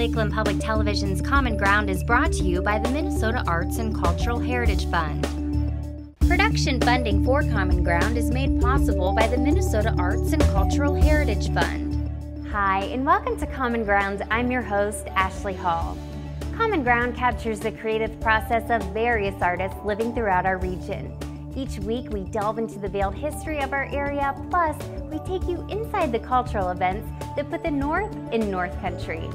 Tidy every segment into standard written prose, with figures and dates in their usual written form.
Lakeland Public Television's Common Ground is brought to you by the Minnesota Arts and Cultural Heritage Fund. Production funding for Common Ground is made possible by the Minnesota Arts and Cultural Heritage Fund. Hi, and welcome to Common Ground. I'm your host, Ashley Hall. Common Ground captures the creative process of various artists living throughout our region. Each week, we delve into the veiled history of our area, plus we take you inside the cultural events that put the North in North Country.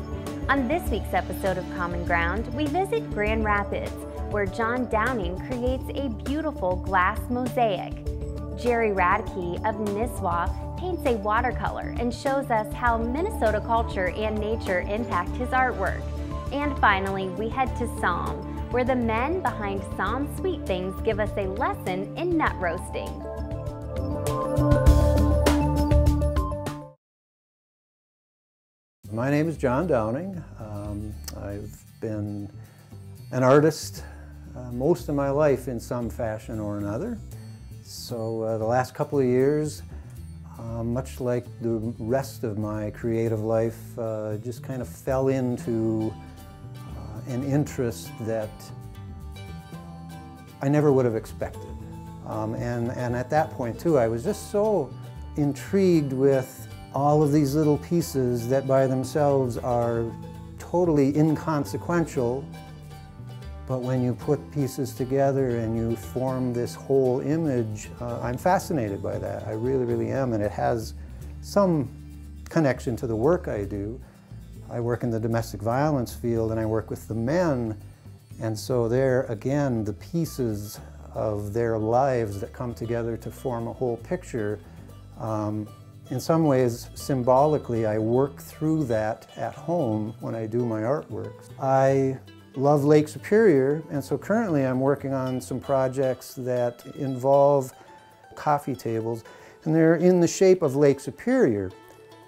On this week's episode of Common Ground, we visit Grand Rapids, where John Downing creates a beautiful glass mosaic. Jerry Radke of Nisswa paints a watercolor and shows us how Minnesota culture and nature impact his artwork. And finally, we head to Somm, where the men behind Somm Sweet Things give us a lesson in nut roasting. My name is John Downing. I've been an artist most of my life in some fashion or another. So the last couple of years, much like the rest of my creative life, just kind of fell into an interest that I never would have expected. And at that point too, I was just so intrigued with all of these little pieces that by themselves are totally inconsequential, but when you put pieces together and you form this whole image, I'm fascinated by that. I really, really am, and it has some connection to the work I do. I work in the domestic violence field and I work with the men, and so there again, the pieces of their lives that come together to form a whole picture. In some ways, symbolically, I work through that at home when I do my artwork. I love Lake Superior, and so currently I'm working on some projects that involve coffee tables, and they're in the shape of Lake Superior.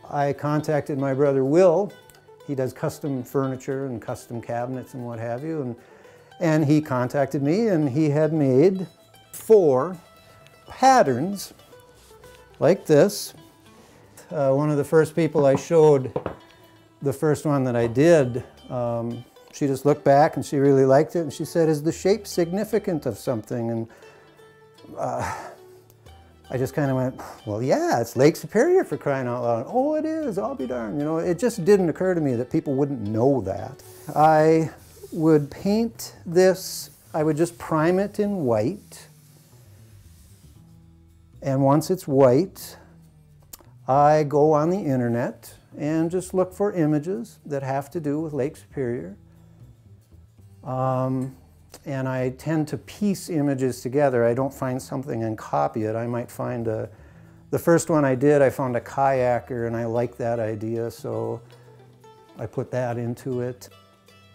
I contacted my brother Will. He does custom furniture and custom cabinets and what have you, and he contacted me, and he had made 4 patterns like this. One of the first people I showed the first one that I did, she just looked back and she really liked it, and she said, "Is the shape significant of something?" And I just kind of went, "Well, yeah, it's Lake Superior, for crying out loud." "Oh, it is, I'll be darned." You know, it just didn't occur to me that people wouldn't know that. I would paint this, I would just prime it in white, and once it's white, I go on the internet and just look for images that have to do with Lake Superior. And I tend to piece images together. I don't find something and copy it. I might find the first one I did, I found a kayaker and I liked that idea, so I put that into it.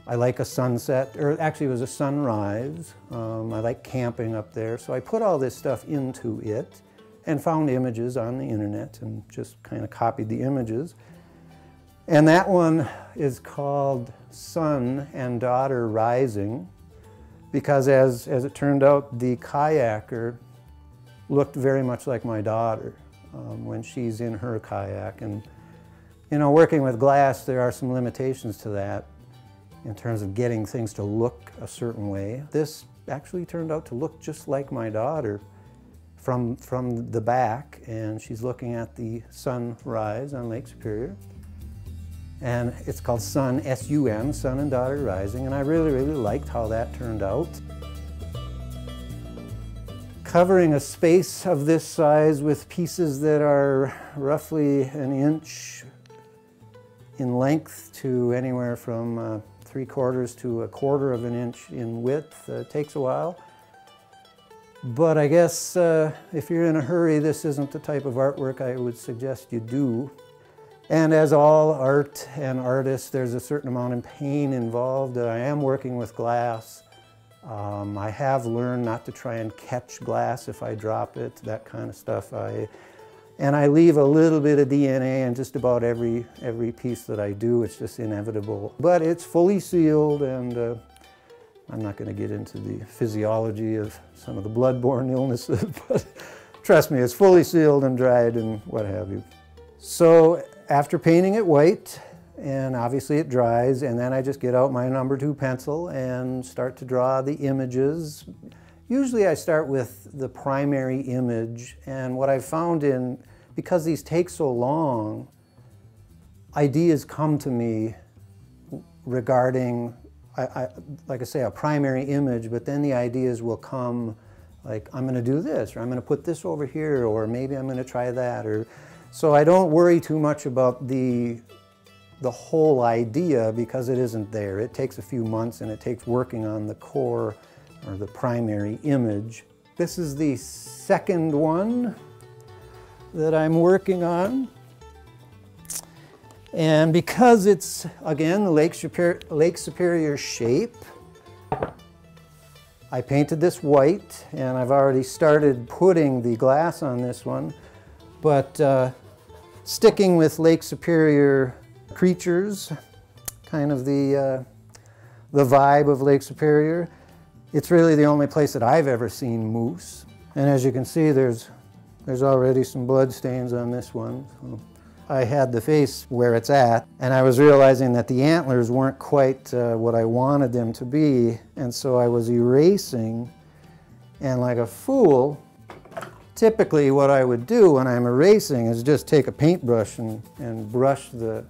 I like a sunset, or actually it was a sunrise. I like camping up there, so I put all this stuff into it and found images on the internet and just kind of copied the images. And that one is called Son and Daughter Rising, because as it turned out, the kayaker looked very much like my daughter when she's in her kayak. And you know, working with glass, there are some limitations to that in terms of getting things to look a certain way. This actually turned out to look just like my daughter from the back, and she's looking at the sunrise on Lake Superior. And it's called Son, S-U-N, Son and Daughter Rising, and I really, really liked how that turned out. Covering a space of this size with pieces that are roughly 1 inch in length to anywhere from 3/4 to 1/4 of an inch in width takes a while. But I guess if you're in a hurry, this isn't the type of artwork I would suggest you do. And as all art and artists, there's a certain amount of pain involved. I am working with glass. I have learned not to try and catch glass if I drop it, that kind of stuff. And I leave a little bit of DNA in just about every piece that I do. It's just inevitable. But it's fully sealed, and I'm not going to get into the physiology of some of the bloodborne illnesses, but trust me, it's fully sealed and dried and what have you. So after painting it white and obviously it dries, and then I just get out my number 2 pencil and start to draw the images. Usually I start with the primary image, and what I've found because these take so long, ideas come to me regarding, like I say, a primary image, but then the ideas will come like, I'm going to do this, or I'm going to put this over here, or maybe I'm going to try that. So I don't worry too much about the whole idea because it isn't there. It takes a few months and it takes working on the core or the primary image. This is the second one that I'm working on. And because it's, again, the Lake Superior shape, I painted this white, and I've already started putting the glass on this one. But sticking with Lake Superior creatures, kind of the vibe of Lake Superior, it's really the only place that I've ever seen moose. And as you can see, there's already some blood stains on this one. So I had the face where it's at, and I was realizing that the antlers weren't quite what I wanted them to be, and so I was erasing, and like a fool, typically what I would do when I'm erasing is just take a paintbrush and brush the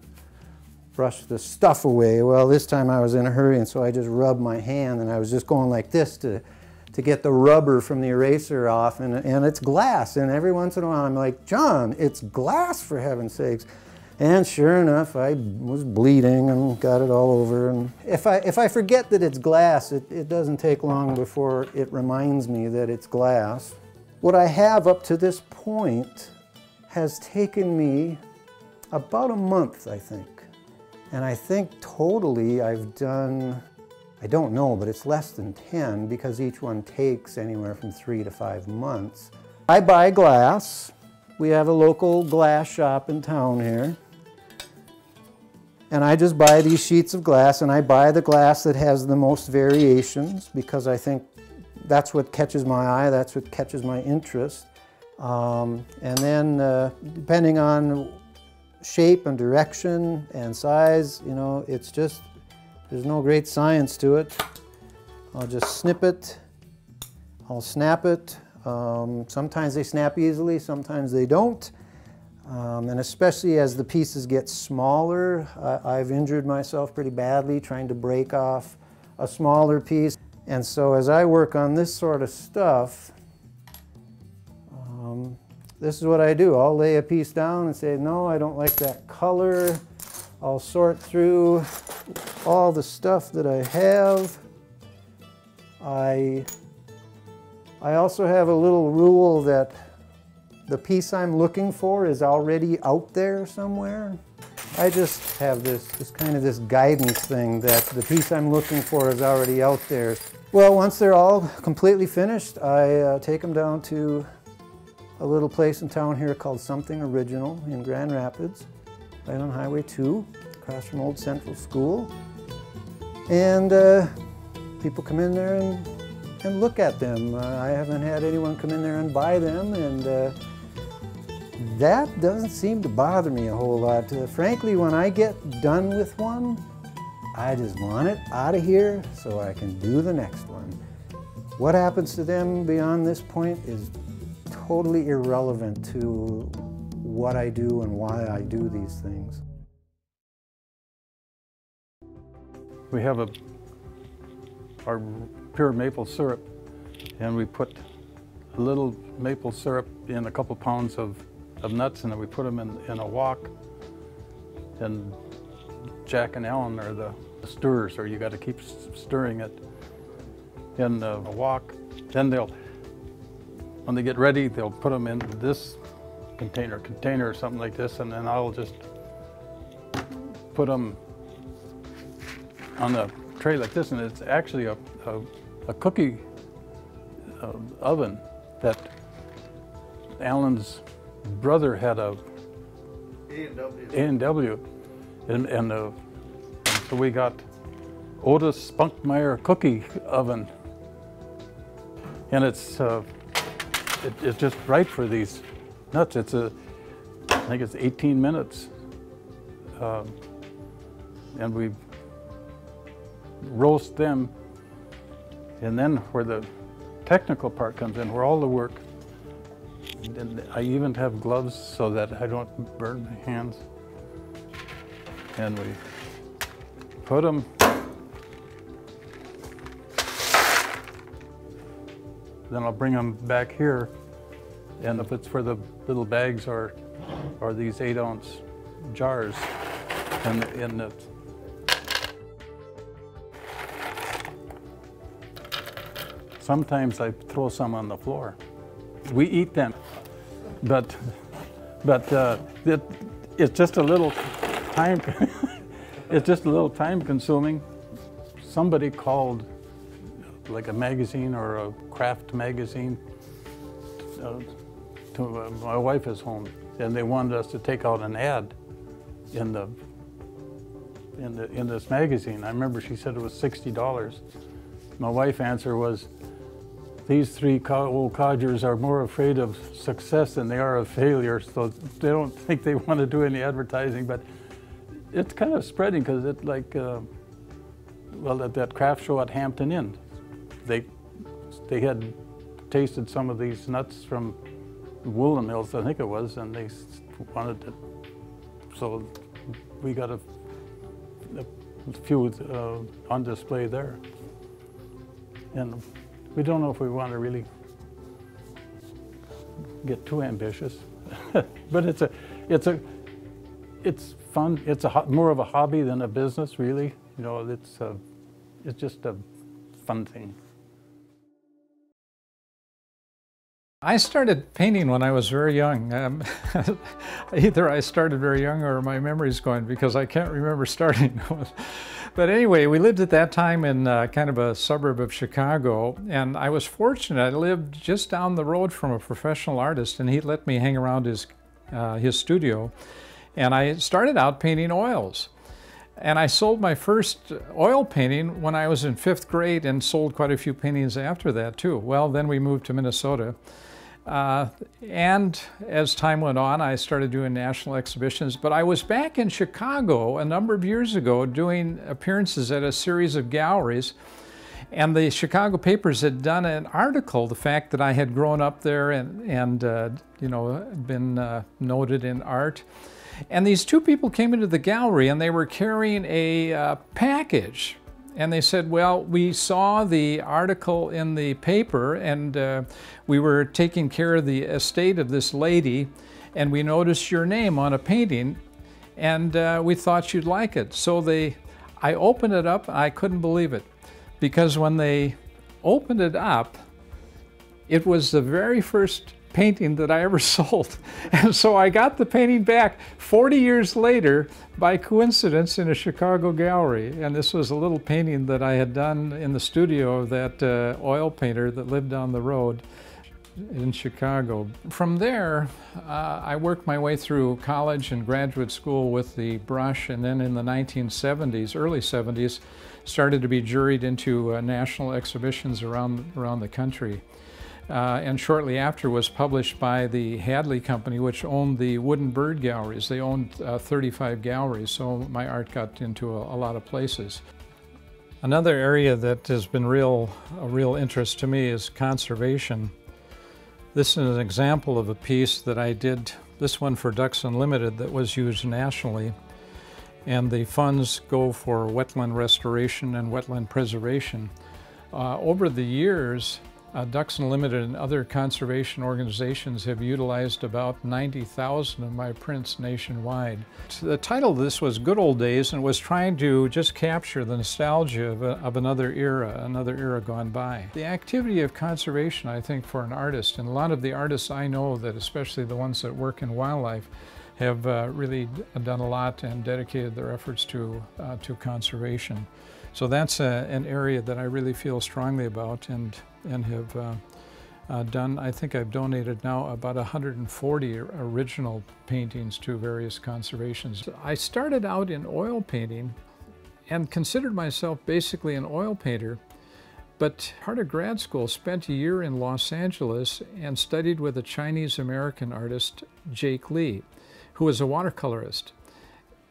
stuff away. Well, this time I was in a hurry, and so I just rubbed my hand, and I was just going like this to get the rubber from the eraser off, and it's glass, and every once in a while I'm like, John, it's glass, for heaven's sakes. And sure enough, I was bleeding and got it all over. And if I forget that it's glass, it doesn't take long before it reminds me that it's glass. What I have up to this point has taken me about a month, I think. And I think totally I've done, I don't know, but it's less than 10 because each one takes anywhere from 3 to 5 months. I buy glass. We have a local glass shop in town here. And I just buy these sheets of glass, and I buy the glass that has the most variations because I think that's what catches my eye, that's what catches my interest. And then depending on shape and direction and size, you know, it's just, there's no great science to it. I'll just snip it, I'll snap it. Sometimes they snap easily, sometimes they don't. And especially as the pieces get smaller, I've injured myself pretty badly trying to break off a smaller piece. And so as I work on this sort of stuff, this is what I do. I'll lay a piece down and say, no, I don't like that color. I'll sort through all the stuff that I have. I also have a little rule that the piece I'm looking for is already out there somewhere. I just have this kind of this guidance thing that the piece I'm looking for is already out there. Well, once they're all completely finished, I take them down to a little place in town here called Something Original in Grand Rapids, right on Highway 2, across from Old Central School. And people come in there and look at them. I haven't had anyone come in there and buy them, and that doesn't seem to bother me a whole lot. Frankly, when I get done with one, I just want it out of here so I can do the next one. What happens to them beyond this point is totally irrelevant to what I do and why I do these things. We have our pure maple syrup, and we put a little maple syrup in a couple pounds of nuts, and then we put them in a wok. And Jack and Alan are the stirrers, or you got to keep stirring it in a wok. Then when they get ready, they'll put them in this container or something like this, and then I'll just put them on a tray like this, and it's actually a cookie oven that Alan's brother had a A&W, and so we got Otis Meyer cookie oven, and it's just right for these nuts. I think it's 18 minutes. and we roast them. And then where the technical part comes in, where all the work, and I even have gloves so that I don't burn my hands. And we put them, then I'll bring them back here, and if it's for the little bags or these 8-ounce jars, and in the sometimes I throw some on the floor. We eat them, but it's just a little time. It's just a little time consuming. Somebody called, like a magazine or a craft magazine, to my wife's home, and they wanted us to take out an ad in this magazine. I remember she said it was $60. My wife's answer was, these three old codgers are more afraid of success than they are of failure, so they don't think they want to do any advertising. But it's kind of spreading, because it's like, well, at that craft show at Hampton Inn, they had tasted some of these nuts from Woolen Mills, I think it was, and they wanted to, so we got a few on display there. And we don't know if we want to really get too ambitious, but it's fun. It's more of a hobby than a business, really. You know, it's just a fun thing. I started painting when I was very young. Either I started very young or my memory's going, because I can't remember starting. But anyway, we lived at that time in kind of a suburb of Chicago, and I was fortunate. I lived just down the road from a professional artist, and he let me hang around his studio. And I started out painting oils. And I sold my first oil painting when I was in 5th grade, and sold quite a few paintings after that too. Well, then we moved to Minnesota. And as time went on, I started doing national exhibitions. But I was back in Chicago a number of years ago doing appearances at a series of galleries. And the Chicago papers had done an article, the fact that I had grown up there and you know, been noted in art. And these two people came into the gallery, and they were carrying a package. And they said, well, we saw the article in the paper, and we were taking care of the estate of this lady, and we noticed your name on a painting, and we thought you'd like it. So I opened it up, and I couldn't believe it, because when they opened it up, it was the very first painting that I ever sold. And so I got the painting back 40 years later by coincidence in a Chicago gallery. And this was a little painting that I had done in the studio of that oil painter that lived down the road in Chicago. From there, I worked my way through college and graduate school with the brush, and then in the 1970s, early 70s, started to be juried into national exhibitions around the country. And shortly after was published by the Hadley Company, which owned the Wooden Bird Galleries. They owned 35 galleries, so my art got into a lot of places. Another area that has been a real interest to me is conservation. This is an example of a piece that I did, this one for Ducks Unlimited, that was used nationally. And the funds go for wetland restoration and wetland preservation. Over the years, Ducks Unlimited and other conservation organizations have utilized about 90,000 of my prints nationwide. The title of this was Good Old Days, and was trying to just capture the nostalgia of another era gone by. The activity of conservation, I think, for an artist, and a lot of the artists I know, that especially the ones that work in wildlife, have really done a lot and dedicated their efforts to conservation. So that's an area that I really feel strongly about, and have done. I think I've donated now about 140 original paintings to various conservations. I started out in oil painting and considered myself basically an oil painter, but part of grad school spent a year in Los Angeles and studied with a Chinese-American artist, Jake Lee, who was a watercolorist.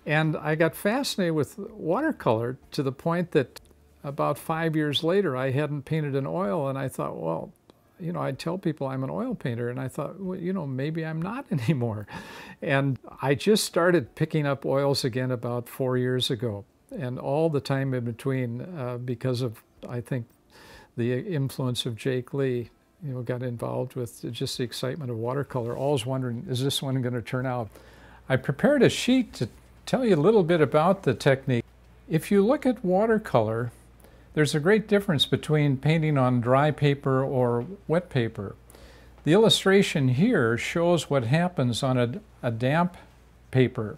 And I got fascinated with watercolor to the point that about 5 years later, I hadn't painted in oil, and I thought, well, you know, I'd tell people I'm an oil painter, and I thought, well, you know, maybe I'm not anymore. And I just started picking up oils again about 4 years ago, and all the time in between, because of, I think, the influence of Jake Lee, you know, got involved with just the excitement of watercolor, always wondering, is this one going to turn out? I prepared a sheet to tell you a little bit about the technique. If you look at watercolor, there's a great difference between painting on dry paper or wet paper. The illustration here shows what happens on a damp paper.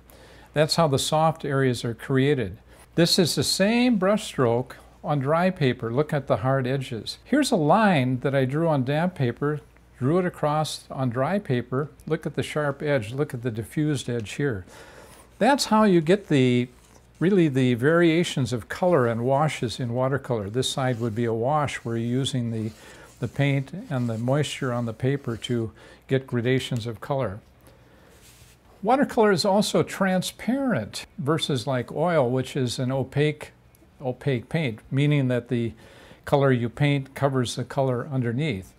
That's how the soft areas are created. This is the same brush stroke on dry paper. Look at the hard edges. Here's a line that I drew on damp paper, drew it across on dry paper. Look at the sharp edge. Look at the diffused edge here. That's how you get really the variations of color and washes in watercolor. This side would be a wash where you're using the paint and the moisture on the paper to get gradations of color. Watercolor is also transparent versus like oil, which is an opaque paint, meaning that the color you paint covers the color underneath.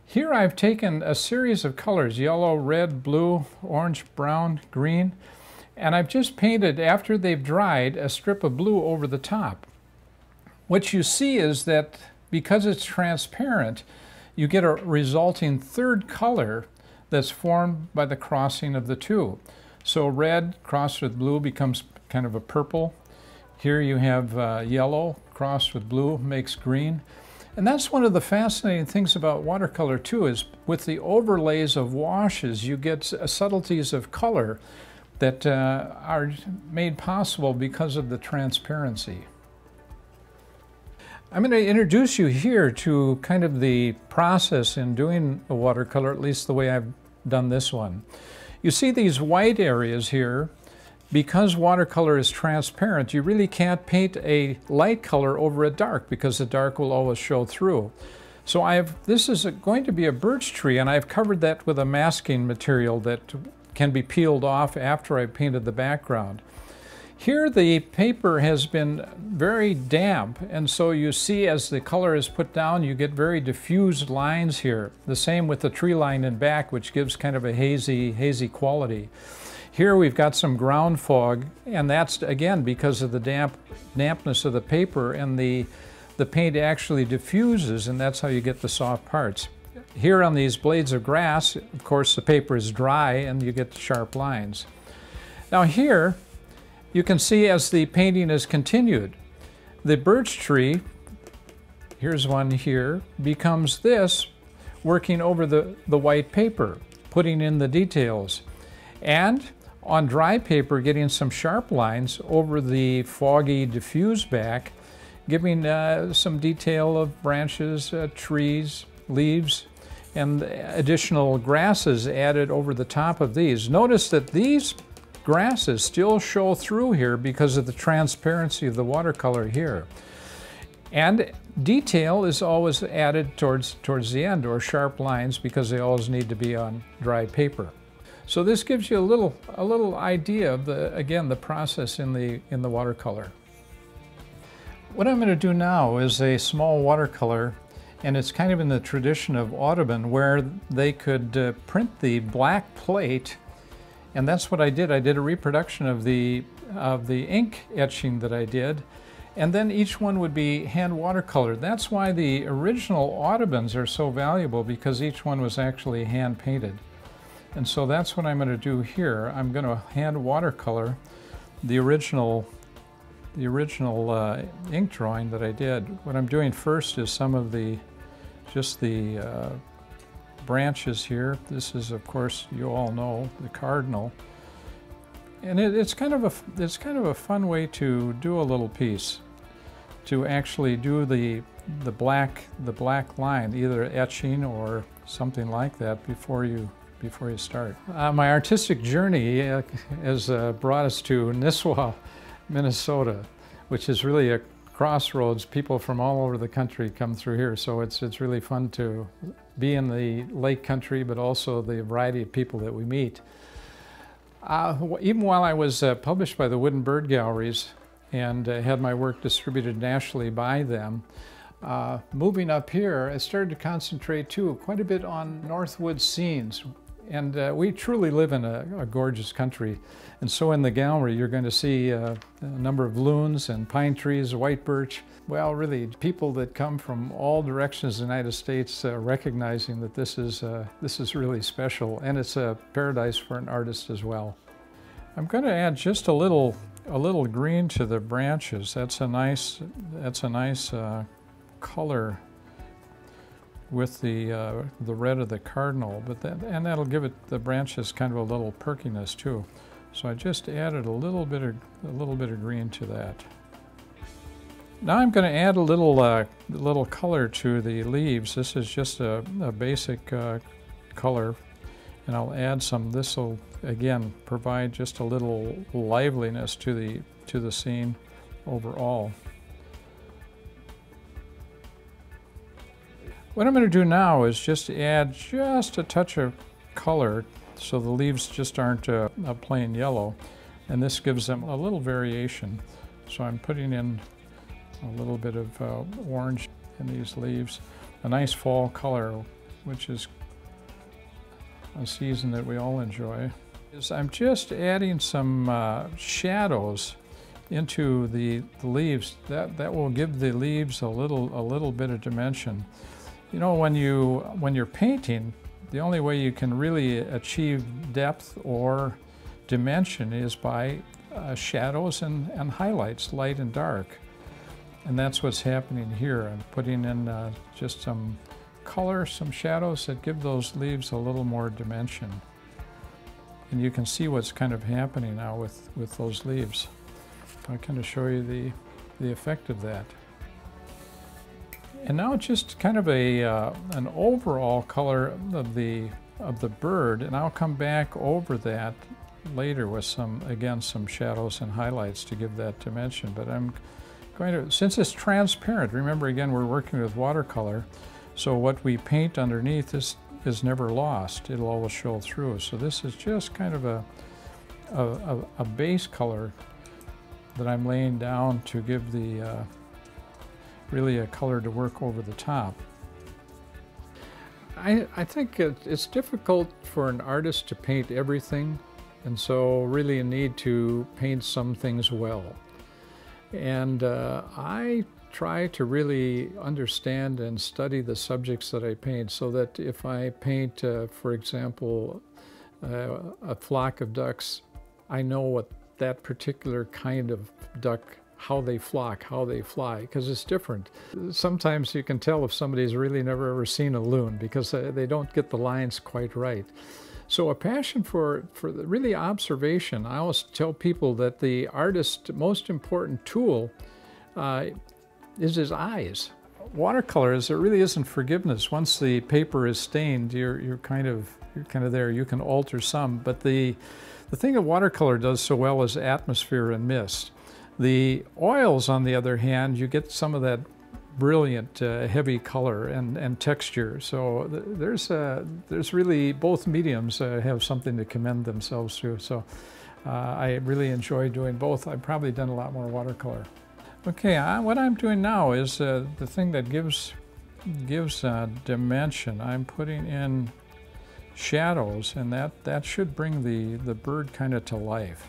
Here I've taken a series of colors, yellow, red, blue, orange, brown, green, and I've just painted, after they've dried, a strip of blue over the top. What you see is that because it's transparent, you get a resulting third color that's formed by the crossing of the two. So red crossed with blue becomes kind of a purple. Here you have yellow crossed with blue makes green. And that's one of the fascinating things about watercolor too, is with the overlays of washes, you get subtleties of color that are made possible because of the transparency. I'm going to introduce you here to kind of the process in doing a watercolor, at least the way I've done this one. You see these white areas here. Because watercolor is transparent, you really can't paint a light color over a dark because the dark will always show through. So this is going to be a birch tree, and I've covered that with a masking material that can be peeled off after I've painted the background. Here the paper has been very damp, and so you see as the color is put down, you get very diffused lines here. The same with the tree line in back, which gives kind of a hazy quality. Here we've got some ground fog, and that's again because of the dampness of the paper, and the paint actually diffuses, and that's how you get the soft parts. Here on these blades of grass, of course, the paper is dry and you get sharp lines. Now here, you can see as the painting is continued, the birch tree, here's one here, becomes this, working over the white paper, putting in the details. And on dry paper, getting some sharp lines over the foggy, diffused back, giving some detail of branches, trees, leaves, and additional grasses added over the top of these. Notice that these grasses still show through here because of the transparency of the watercolor here. And detail is always added towards the end, or sharp lines, because they always need to be on dry paper. So this gives you a little idea of the process in the watercolor. What I'm going to do now is a small watercolor, and it's kind of in the tradition of Audubon, where they could print the black plate, and that's what I did. I did a reproduction of the ink etching that I did, and then each one would be hand watercolored. That's why the original Audubons are so valuable, because each one was actually hand painted. And so that's what I'm going to do here. I'm going to hand watercolor the original ink drawing that I did. What I'm doing first is some of just the branches here. This is, of course, you all know, the cardinal. And it's kind of a fun way to do a little piece, to actually do the black line, either etching or something like that before you start. My artistic journey has brought us to Nisswa, Minnesota, which is really a crossroads. People from all over the country come through here, so it's really fun to be in the lake country, but also the variety of people that we meet. Even while I was published by the Wooden Bird Galleries and had my work distributed nationally by them, moving up here, I started to concentrate too quite a bit on Northwood scenes. And we truly live in a gorgeous country. And so in the gallery, you're going to see a number of loons and pine trees, white birch. Well, really, people that come from all directions of the United States recognizing that this is really special, and it's a paradise for an artist as well. I'm going to add just a little green to the branches. That's a nice color with the red of the cardinal, but that'll give the branches kind of a little perkiness too. So I just added a little bit of green to that. Now I'm going to add a little color to the leaves. This is just a basic color, and I'll add some. This will again provide just a little liveliness to the scene overall. What I'm going to do now is just add just a touch of color so the leaves just aren't a plain yellow, and this gives them a little variation. So I'm putting in a little bit of orange in these leaves, a nice fall color, which is a season that we all enjoy. I'm just adding some shadows into the leaves. That will give the leaves a little bit of dimension. You know, when you're painting, the only way you can really achieve depth or dimension is by shadows and highlights, light and dark. And that's what's happening here. I'm putting in just some color, some shadows that give those leaves a little more dimension. And you can see what's kind of happening now with those leaves. I'll kind of show you the effect of that. And now just kind of an overall color of the bird, and I'll come back over that later with some shadows and highlights to give that dimension. But I'm going to, since it's transparent, remember again we're working with watercolor, so what we paint underneath is never lost. It'll always show through. So this is just kind of a base color that I'm laying down to give the really a color to work over the top. I think it's difficult for an artist to paint everything, and so really you need to paint some things well. And I try to really understand and study the subjects that I paint, so that if I paint, for example, a flock of ducks, I know what that particular kind of duck, how they flock, how they fly, because it's different. Sometimes you can tell if somebody's really never ever seen a loon because they don't get the lines quite right. So a passion for really observation. I always tell people that the artist's most important tool is his eyes. Watercolors, there really isn't forgiveness. Once the paper is stained, you're kind of there. You can alter some, but the thing that watercolor does so well is atmosphere and mist. The oils, on the other hand, you get some of that brilliant heavy color and texture. So there's really, both mediums have something to commend themselves to. So I really enjoy doing both. I've probably done a lot more watercolor. Okay, what I'm doing now is the thing that gives dimension. I'm putting in shadows, and that should bring the bird kind of to life.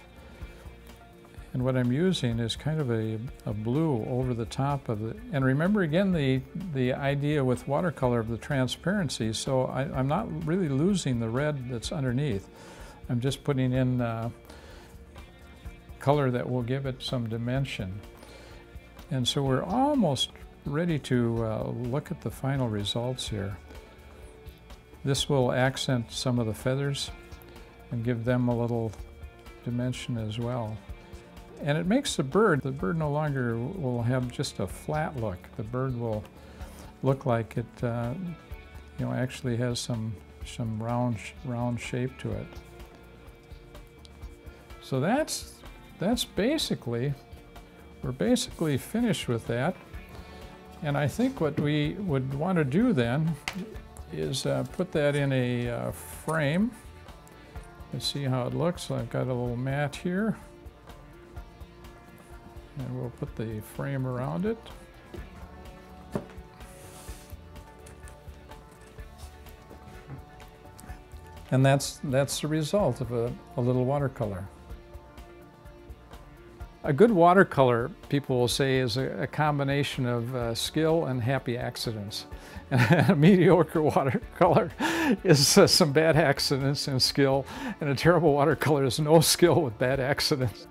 And what I'm using is kind of a blue over the top of it. And remember again the idea with watercolor of the transparency, so I'm not really losing the red that's underneath. I'm just putting in color that will give it some dimension. And so we're almost ready to look at the final results here. This will accent some of the feathers and give them a little dimension as well. And it makes the bird no longer will have just a flat look. The bird will look like it actually has some round shape to it. So that's basically, we're basically finished with that. And I think what we would want to do then is put that in a frame Let's see how it looks. I've got a little mat here, and we'll put the frame around it. And that's the result of a little watercolor. A good watercolor, people will say, is a combination of skill and happy accidents. And a mediocre watercolor is some bad accidents and skill, and a terrible watercolor is no skill with bad accidents.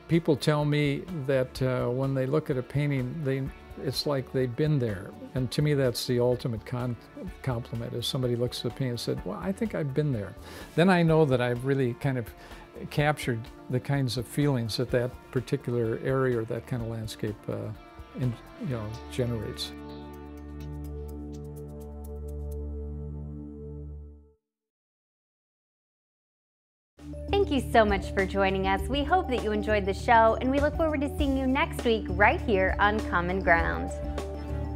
People tell me that when they look at a painting, it's like they've been there. And to me, that's the ultimate compliment. If somebody looks at a painting and said, well, I think I've been there. Then I know that I've really kind of captured the kinds of feelings that that particular area or that kind of landscape generates. Thank you so much for joining us. We hope that you enjoyed the show, and we look forward to seeing you next week right here on Common Ground.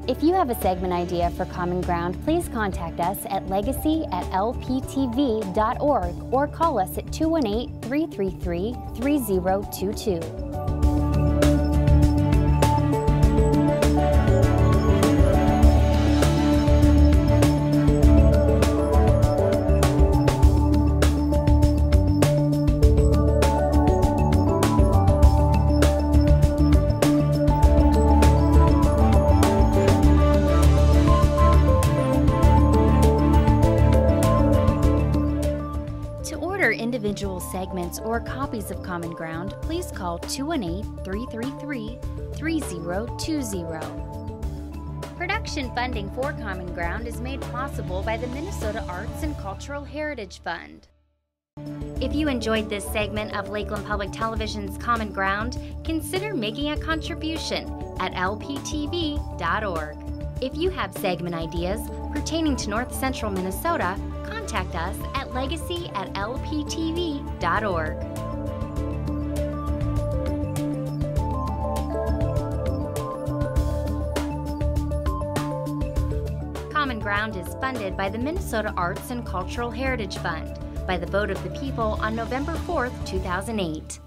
If you have a segment idea for Common Ground, please contact us at legacy@lptv.org or call us at 218-333-3022. Individual segments or copies of Common Ground, please call 218-333-3020. Production funding for Common Ground is made possible by the Minnesota Arts and Cultural Heritage Fund. If you enjoyed this segment of Lakeland Public Television's Common Ground, consider making a contribution at lptv.org. If you have segment ideas pertaining to North Central Minnesota, contact us at legacy@lptv.org. Common Ground is funded by the Minnesota Arts and Cultural Heritage Fund by the vote of the people on November 4th, 2008.